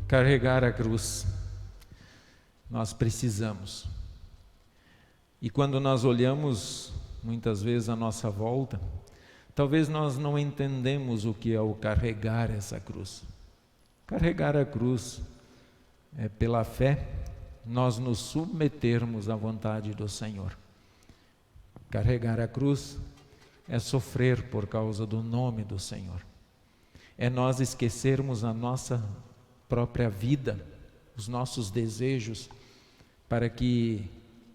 Carregar a cruz, nós precisamos. E quando nós olhamos muitas vezes à nossa volta, talvez nós não entendemos o que é o carregar essa cruz. Carregar a cruz é, pela fé, nós nos submetermos à vontade do Senhor. Carregar a cruz é sofrer por causa do nome do Senhor. É nós esquecermos a nossa própria vida, os nossos desejos, para que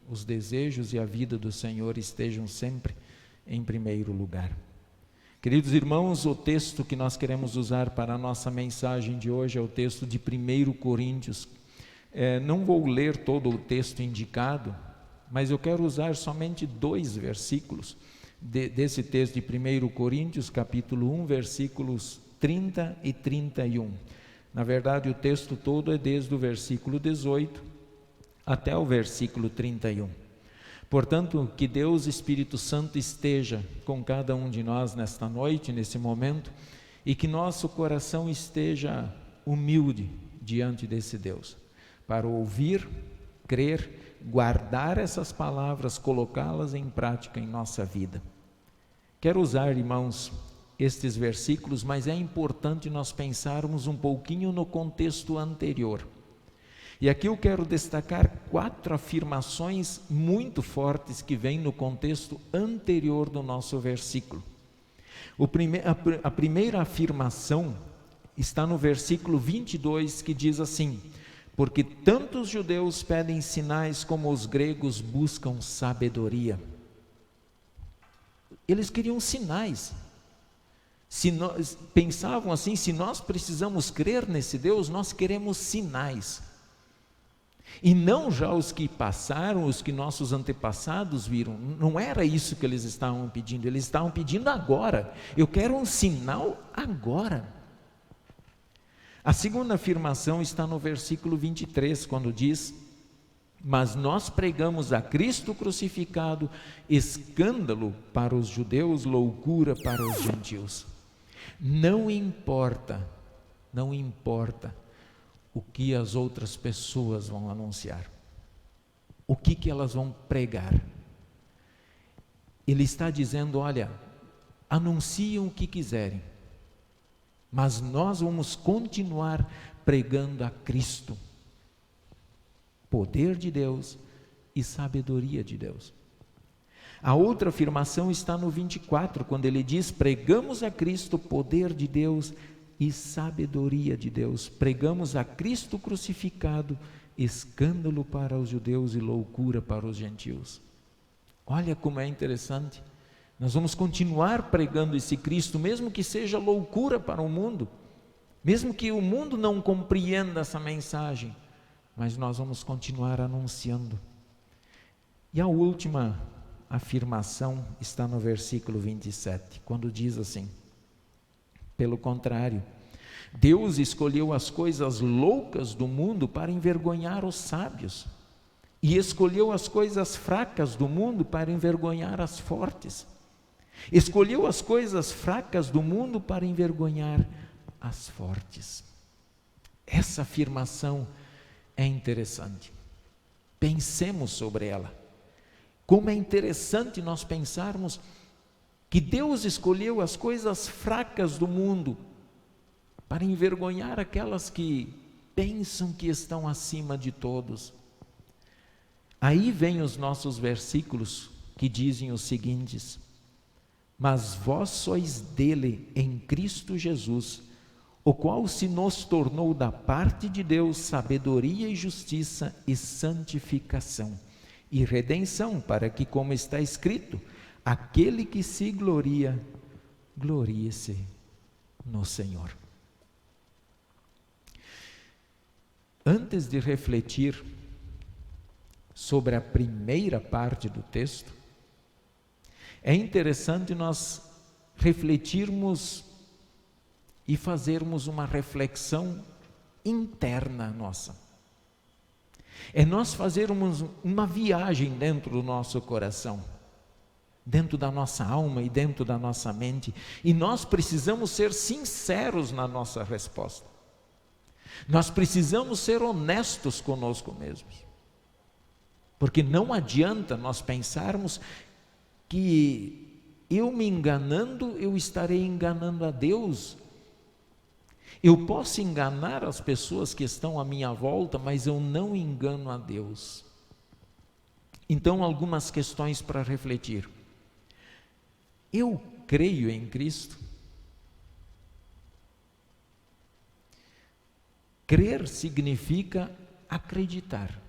os desejos e a vida do Senhor estejam sempre em primeiro lugar. Queridos irmãos, o texto que nós queremos usar para a nossa mensagem de hoje é o texto de 1 Coríntios. Não vou ler todo o texto indicado, mas eu quero usar somente 2 versículos desse texto de 1 Coríntios, capítulo 1, versículos 30 e 31. Na verdade, o texto todo é desde o versículo 18 até o versículo 31. Portanto, que Deus Espírito Santo esteja com cada um de nós nesta noite, nesse momento, e que nosso coração esteja humilde diante desse Deus, para ouvir, crer, guardar essas palavras, colocá-las em prática em nossa vida. Quero usar, irmãos, estes versículos, mas é importante nós pensarmos um pouquinho no contexto anterior. E aqui eu quero destacar 4 afirmações muito fortes que vêm no contexto anterior do nosso versículo. A primeira afirmação está no versículo 22, que diz assim: porque tanto os judeus pedem sinais como os gregos buscam sabedoria. Eles queriam sinais. Pensavam assim: se nós precisamos crer nesse Deus, nós queremos sinais. E não já os que passaram, os que nossos antepassados viram. Não era isso que eles estavam pedindo. Eles estavam pedindo agora. Eu quero um sinal agora. A segunda afirmação está no versículo 23, quando diz: mas nós pregamos a Cristo crucificado, escândalo para os judeus, loucura para os gentios. Não importa o que as outras pessoas vão anunciar, o que elas vão pregar. Ele está dizendo: olha, anunciam o que quiserem, mas nós vamos continuar pregando a Cristo, poder de Deus e sabedoria de Deus. A outra afirmação está no 24, quando ele diz: pregamos a Cristo, poder de Deus e sabedoria de Deus. Pregamos a Cristo crucificado, escândalo para os judeus e loucura para os gentios. Olha como é interessante. Nós vamos continuar pregando esse Cristo, mesmo que seja loucura para o mundo, mesmo que o mundo não compreenda essa mensagem, mas nós vamos continuar anunciando. E a última afirmação está no versículo 27, quando diz assim: pelo contrário, Deus escolheu as coisas loucas do mundo para envergonhar os sábios, e escolheu as coisas fracas do mundo para envergonhar as fortes. Escolheu as coisas fracas do mundo para envergonhar as fortes. Essa afirmação é interessante. Pensemos sobre ela. Como é interessante nós pensarmos que Deus escolheu as coisas fracas do mundo para envergonhar aquelas que pensam que estão acima de todos. Aí vem os nossos versículos que dizem os seguintes: mas vós sois dele em Cristo Jesus, o qual se nos tornou da parte de Deus sabedoria e justiça e santificação e redenção, para que, como está escrito, aquele que se gloria, glorie-se no Senhor. Antes de refletir sobre a primeira parte do texto, é interessante nós refletirmos e fazermos uma reflexão interna nossa. É nós fazermos uma viagem dentro do nosso coração, dentro da nossa alma e dentro da nossa mente, e nós precisamos ser sinceros na nossa resposta. Nós precisamos ser honestos conosco mesmos, porque não adianta nós pensarmos que eu me enganando, eu estarei enganando a Deus. Eu posso enganar as pessoas que estão à minha volta, mas eu não engano a Deus. Então, algumas questões para refletir. Eu creio em Cristo? Crer significa acreditar.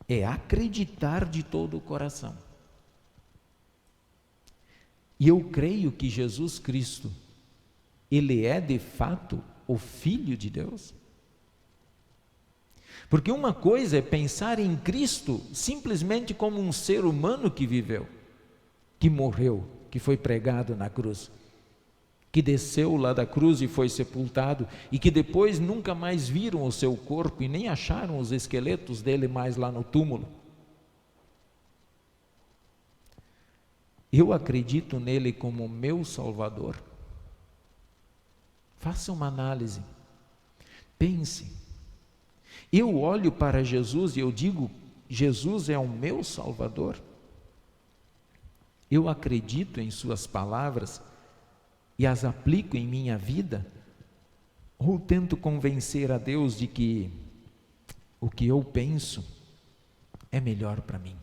É acreditar de todo o coração. E eu creio que Jesus Cristo, Ele é de fato o Filho de Deus. Porque uma coisa é pensar em Cristo simplesmente como um ser humano que viveu, que morreu, que foi pregado na cruz, que desceu lá da cruz e foi sepultado, e que depois nunca mais viram o seu corpo e nem acharam os esqueletos dele mais lá no túmulo. Eu acredito nele como meu Salvador. Faça uma análise, pense. Eu olho para Jesus e eu digo, Jesus é o meu Salvador. Eu acredito em suas palavras e as aplico em minha vida, ou tento convencer a Deus de que o que eu penso é melhor para mim,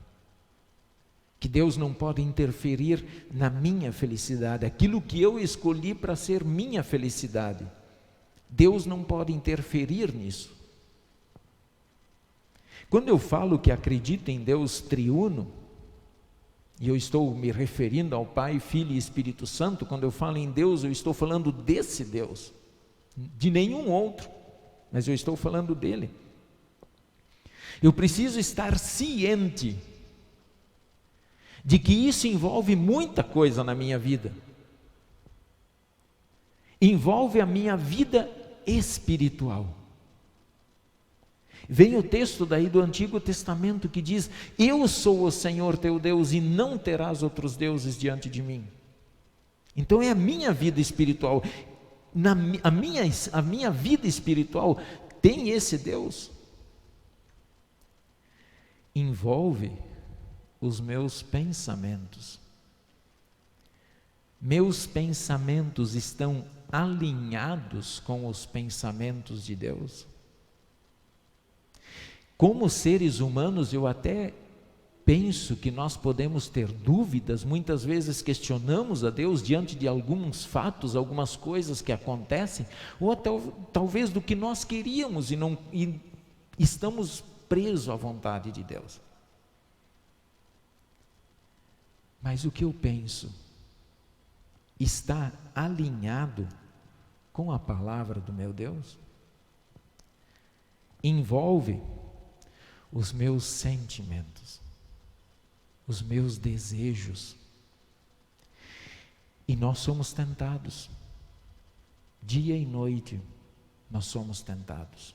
que Deus não pode interferir na minha felicidade, aquilo que eu escolhi para ser minha felicidade, Deus não pode interferir nisso. Quando eu falo que acredito em Deus triuno, e eu estou me referindo ao Pai, Filho e Espírito Santo, quando eu falo em Deus, eu estou falando desse Deus, de nenhum outro, mas eu estou falando dele. Eu preciso estar ciente de que isso envolve muita coisa na minha vida. Envolve a minha vida espiritual. Vem o texto daí do Antigo Testamento que diz: eu sou o Senhor teu Deus e não terás outros deuses diante de mim. Então é a minha vida espiritual, a minha vida espiritual tem esse Deus. Envolve os meus pensamentos. Meus pensamentos estão alinhados com os pensamentos de Deus? Como seres humanos, eu até penso que nós podemos ter dúvidas, muitas vezes questionamos a Deus diante de alguns fatos, algumas coisas que acontecem, ou até talvez do que nós queríamos e estamos presos à vontade de Deus. Mas o que eu penso está alinhado com a palavra do meu Deus? Envolve os meus sentimentos, os meus desejos. E nós somos tentados, dia e noite nós somos tentados.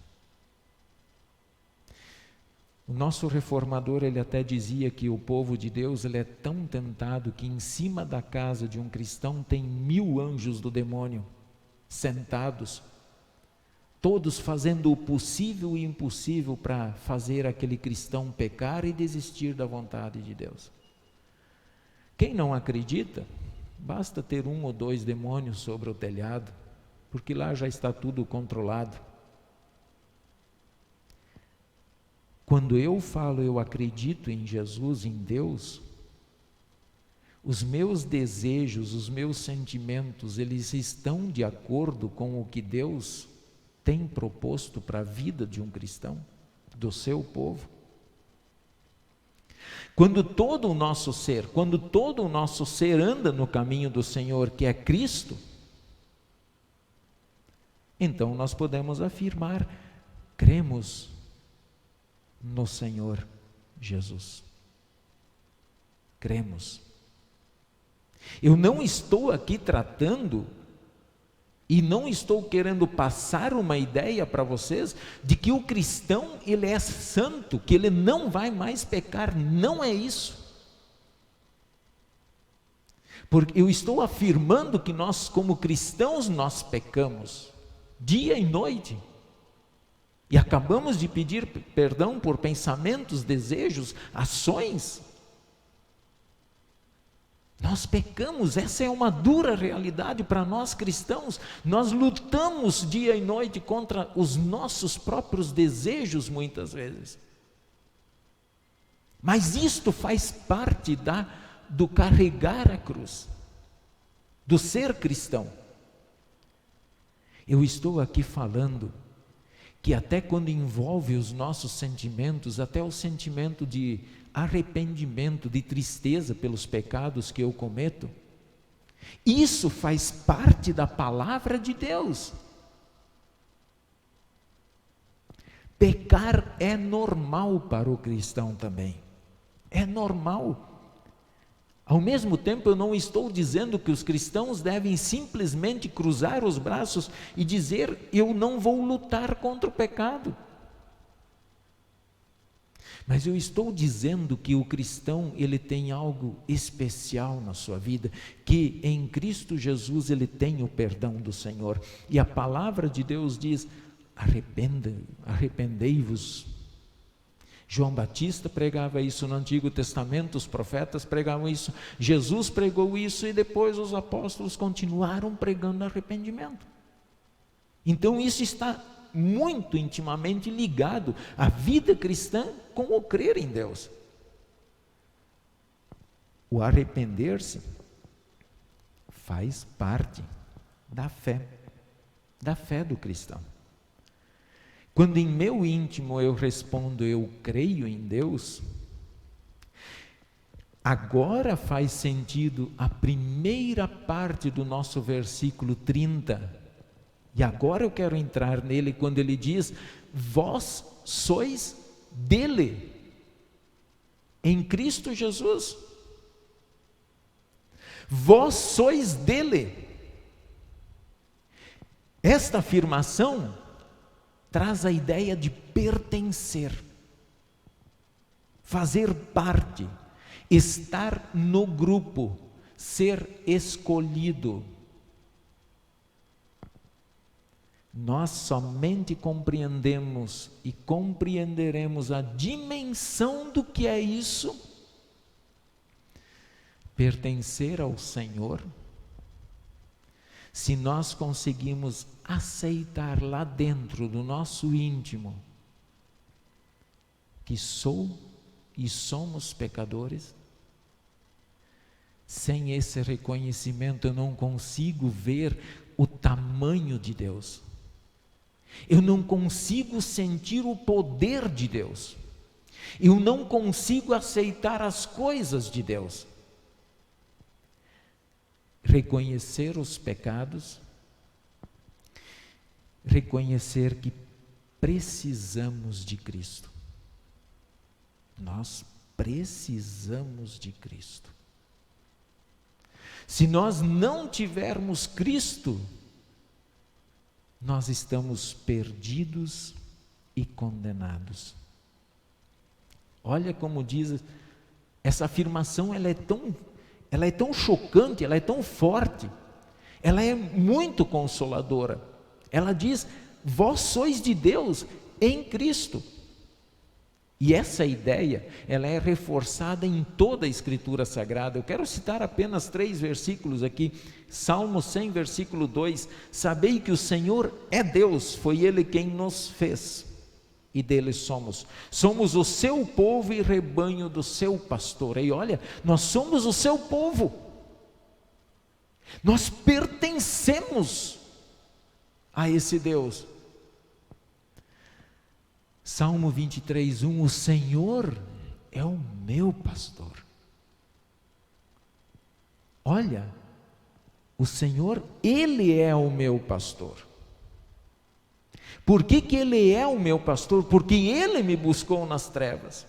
O nosso reformador, ele até dizia que o povo de Deus, ele é tão tentado que em cima da casa de um cristão tem 1000 anjos do demônio sentados, todos fazendo o possível e impossível para fazer aquele cristão pecar e desistir da vontade de Deus. Quem não acredita, basta ter 1 ou 2 demônios sobre o telhado, porque lá já está tudo controlado. Quando eu falo, eu acredito em Jesus, em Deus, os meus desejos, os meus sentimentos, eles estão de acordo com o que Deus tem proposto para a vida de um cristão, do seu povo. Quando todo o nosso ser anda no caminho do Senhor, que é Cristo, então nós podemos afirmar, cremos no Senhor Jesus. Cremos. Eu não estou aqui tratando e não estou querendo passar uma ideia para vocês de que o cristão, ele é santo, que ele não vai mais pecar. Não é isso. Porque eu estou afirmando que nós, como cristãos, nós pecamos. dia e noite. E acabamos de pedir perdão por pensamentos, desejos, ações. Nós pecamos, essa é uma dura realidade para nós cristãos. Nós lutamos dia e noite contra os nossos próprios desejos muitas vezes. Mas isto faz parte do carregar a cruz, do ser cristão. Eu estou aqui falando que até quando envolve os nossos sentimentos, até o sentimento de arrependimento, de tristeza pelos pecados que eu cometo, isso faz parte da palavra de Deus. Pecar é normal para o cristão também, é normal. Ao mesmo tempo, eu não estou dizendo que os cristãos devem simplesmente cruzar os braços e dizer: eu não vou lutar contra o pecado. Mas eu estou dizendo que o cristão, ele tem algo especial na sua vida, que em Cristo Jesus ele tem o perdão do Senhor. E a palavra de Deus diz: arrependei-vos. João Batista pregava isso no Antigo Testamento, os profetas pregavam isso, Jesus pregou isso e depois os apóstolos continuaram pregando arrependimento. Então isso está muito intimamente ligado à vida cristã com o crer em Deus. O arrepender-se faz parte da fé do cristão. Quando em meu íntimo eu respondo: eu creio em Deus, agora faz sentido a primeira parte do nosso versículo 30. E agora eu quero entrar nele quando ele diz: vós sois dele, em Cristo Jesus. Vós sois dele. Esta afirmação traz a ideia de pertencer, fazer parte, estar no grupo, ser escolhido. Nós somente compreendemos e compreenderemos a dimensão do que é isso, pertencer ao Senhor, se nós conseguimos aceitar lá dentro do nosso íntimo que sou e somos pecadores. Sem esse reconhecimento eu não consigo ver o tamanho de Deus, eu não consigo sentir o poder de Deus, eu não consigo aceitar as coisas de Deus. Reconhecer os pecados, reconhecer que precisamos de Cristo. Nós precisamos de Cristo. Se nós não tivermos Cristo, nós estamos perdidos e condenados. Olha como diz, essa afirmação ela é tão chocante, ela é tão forte, ela é muito consoladora. Ela diz: vós sois de Deus em Cristo. E essa ideia, ela é reforçada em toda a Escritura Sagrada. Eu quero citar apenas 3 versículos aqui. Salmo 100, versículo 2: sabei que o Senhor é Deus, foi Ele quem nos fez, e dele somos o seu povo e rebanho do seu pastor. E olha, nós somos o seu povo, nós pertencemos a esse Deus. Salmo 23, 1: o Senhor é o meu pastor. Olha, o Senhor, Ele é o meu pastor. Por que Ele é o meu pastor? Porque Ele me buscou nas trevas.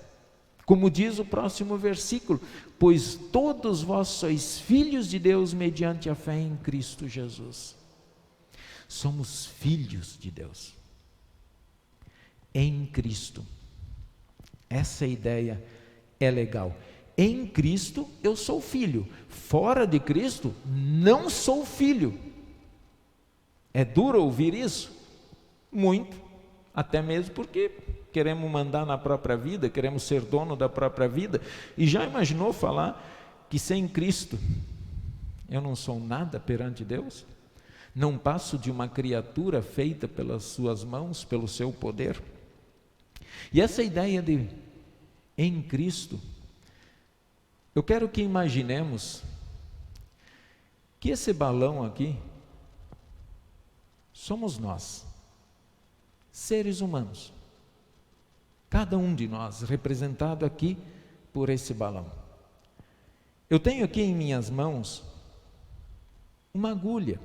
Como diz o próximo versículo: pois todos vós sois filhos de Deus mediante a fé em Cristo Jesus. Somos filhos de Deus em Cristo. Essa ideia é legal. Em Cristo eu sou filho, fora de Cristo não sou filho. É duro ouvir isso, Muito, até mesmo porque queremos mandar na própria vida, queremos ser dono da própria vida. E já imaginou falar que sem Cristo eu não sou nada perante Deus? Não passo de uma criatura feita pelas suas mãos, pelo seu poder? E essa ideia de em Cristo, eu quero que imaginemos que esse balão aqui somos nós, seres humanos, cada um de nós representado aqui por esse balão. Eu tenho aqui em minhas mãos uma agulha.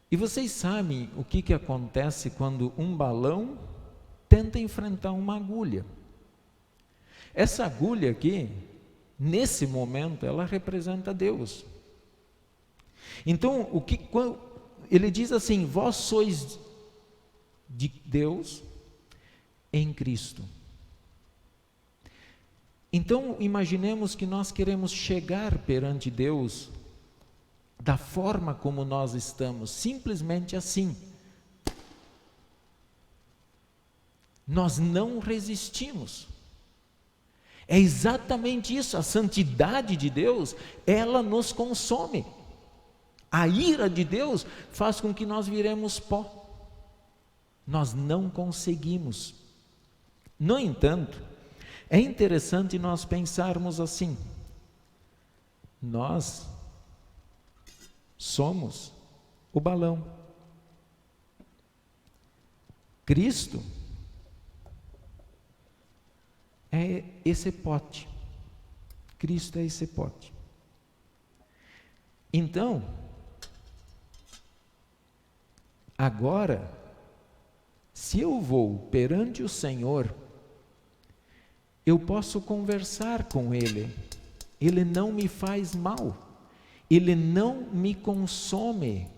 E vocês sabem o que acontece quando um balão tenta enfrentar uma agulha. Essa agulha aqui, nesse momento, ela representa Deus. Então, ele diz assim: vós sois de Deus em Cristo. Então, imaginemos que nós queremos chegar perante Deus da forma como nós estamos, simplesmente assim. Nós não resistimos. É exatamente isso, a santidade de Deus, ela nos consome. A ira de Deus faz com que nós viremos pó. Nós não conseguimos. No entanto, é interessante nós pensarmos assim: nós somos o balão. Cristo é esse pote. Cristo é esse pote. Então, agora, se eu vou perante o Senhor, eu posso conversar com Ele. Ele não me faz mal. Ele não me consome.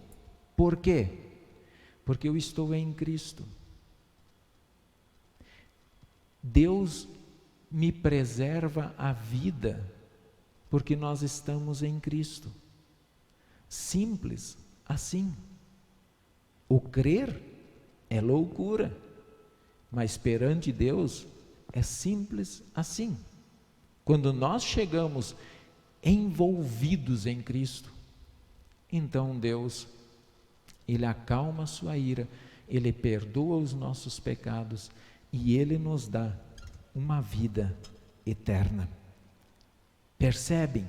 Por quê? Porque eu estou em Cristo. Deus me preserva a vida, porque nós estamos em Cristo. Simples assim. O crer é loucura, mas perante Deus é simples assim. Quando nós chegamos envolvidos em Cristo, então Deus, Ele acalma a sua ira, Ele perdoa os nossos pecados e Ele nos dá uma vida eterna. Percebem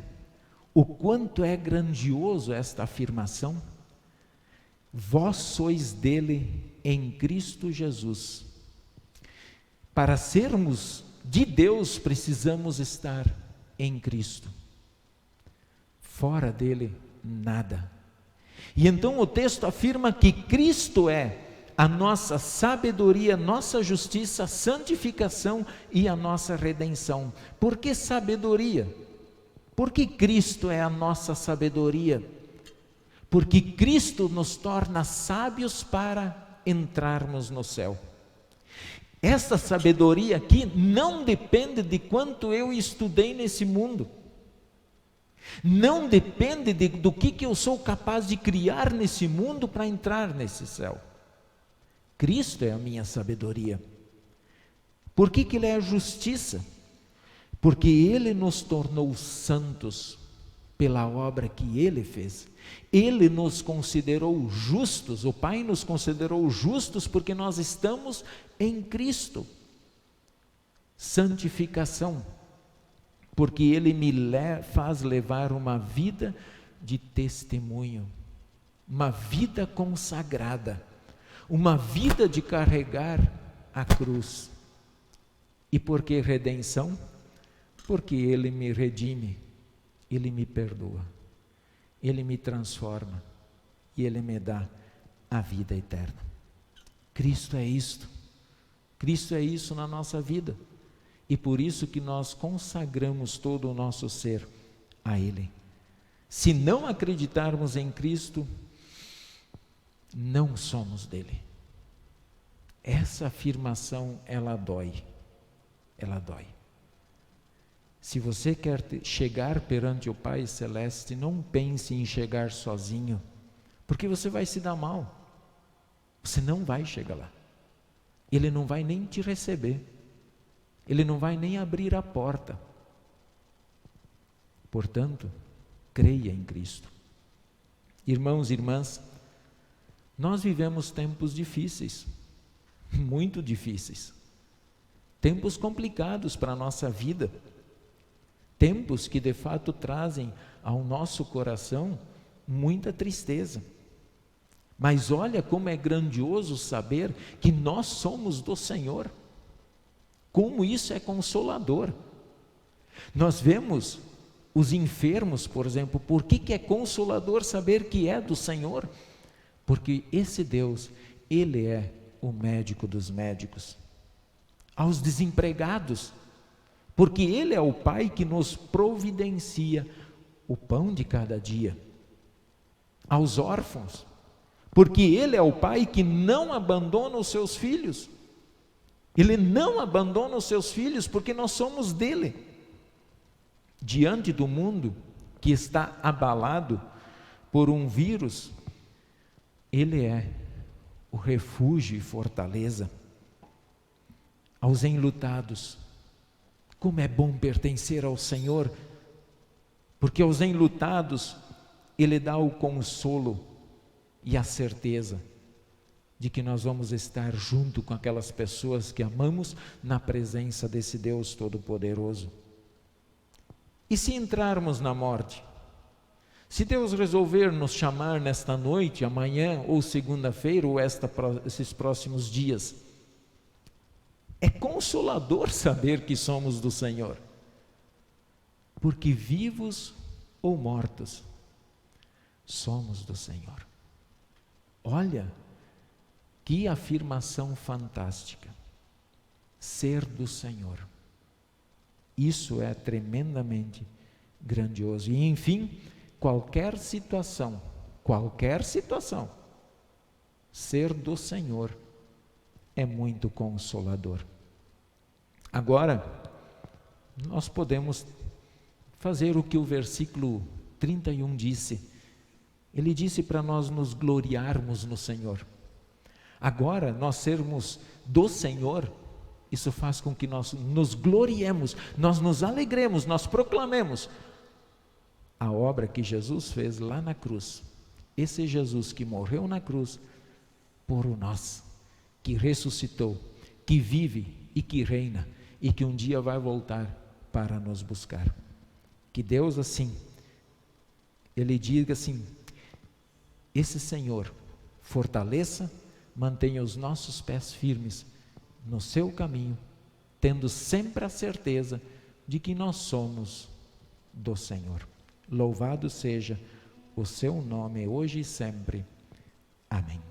o quanto é grandioso esta afirmação? Vós sois dele em Cristo Jesus. Para sermos de Deus, precisamos estar em Cristo. Fora dele, nada. E então o texto afirma que Cristo é a nossa sabedoria, nossa justiça, santificação e a nossa redenção. Por que sabedoria? Porque Cristo é a nossa sabedoria. Porque Cristo nos torna sábios para entrarmos no céu. Essa sabedoria aqui não depende de quanto eu estudei nesse mundo. Não depende do que eu sou capaz de criar nesse mundo para entrar nesse céu. Cristo é a minha sabedoria. Por que Ele é a justiça? Porque Ele nos tornou santos pela obra que Ele fez. Ele nos considerou justos, o Pai nos considerou justos porque nós estamos em Cristo. Santificação, porque Ele me faz levar uma vida de testemunho, uma vida consagrada, uma vida de carregar a cruz. E por que redenção? Porque Ele me redime, Ele me perdoa, Ele me transforma e Ele me dá a vida eterna. Cristo é isto, Cristo é isso na nossa vida, e por isso que nós consagramos todo o nosso ser a Ele. Se não acreditarmos em Cristo, não somos dele. Essa afirmação, ela dói, ela dói. Se você quer chegar perante o Pai Celeste, não pense em chegar sozinho, porque você vai se dar mal. Você não vai chegar lá. Ele não vai nem te receber. Ele não vai nem abrir a porta. Portanto, creia em Cristo. Irmãos e irmãs, nós vivemos tempos difíceis, muito difíceis. Tempos complicados para a nossa vida. Tempos que de fato trazem ao nosso coração muita tristeza. Mas olha como é grandioso saber que nós somos do Senhor. Como isso é consolador. Nós vemos os enfermos, por exemplo, por que é consolador saber que é do Senhor? Porque esse Deus, Ele é o médico dos médicos. Aos desempregados, porque Ele é o Pai que nos providencia o pão de cada dia. Aos órfãos, porque Ele é o Pai que não abandona os seus filhos. Ele não abandona os seus filhos porque nós somos dele. Diante do mundo que está abalado por um vírus, Ele é o refúgio e fortaleza. Aos enlutados, como é bom pertencer ao Senhor, porque aos enlutados Ele dá o consolo e a certeza de que nós vamos estar junto com aquelas pessoas que amamos na presença desse Deus Todo-Poderoso. E se entrarmos na morte? Se Deus resolver nos chamar nesta noite, amanhã ou segunda-feira ou esses próximos dias, é consolador saber que somos do Senhor, porque vivos ou mortos, somos do Senhor. Olha, que afirmação fantástica, ser do Senhor, isso é tremendamente grandioso. E enfim, qualquer situação, ser do Senhor é muito consolador. Agora, nós podemos fazer o que o versículo 31 disse. Ele disse para nós nos gloriarmos no Senhor. Agora, nós sermos do Senhor, isso faz com que nós nos gloriemos, nós nos alegremos, nós proclamemos a obra que Jesus fez lá na cruz. Esse Jesus que morreu na cruz por nós, que ressuscitou, que vive e que reina, e que um dia vai voltar para nos buscar. Que Deus assim, Ele diga assim, esse Senhor fortaleça, mantenha os nossos pés firmes no seu caminho, tendo sempre a certeza de que nós somos do Senhor. Louvado seja o seu nome hoje e sempre. Amém.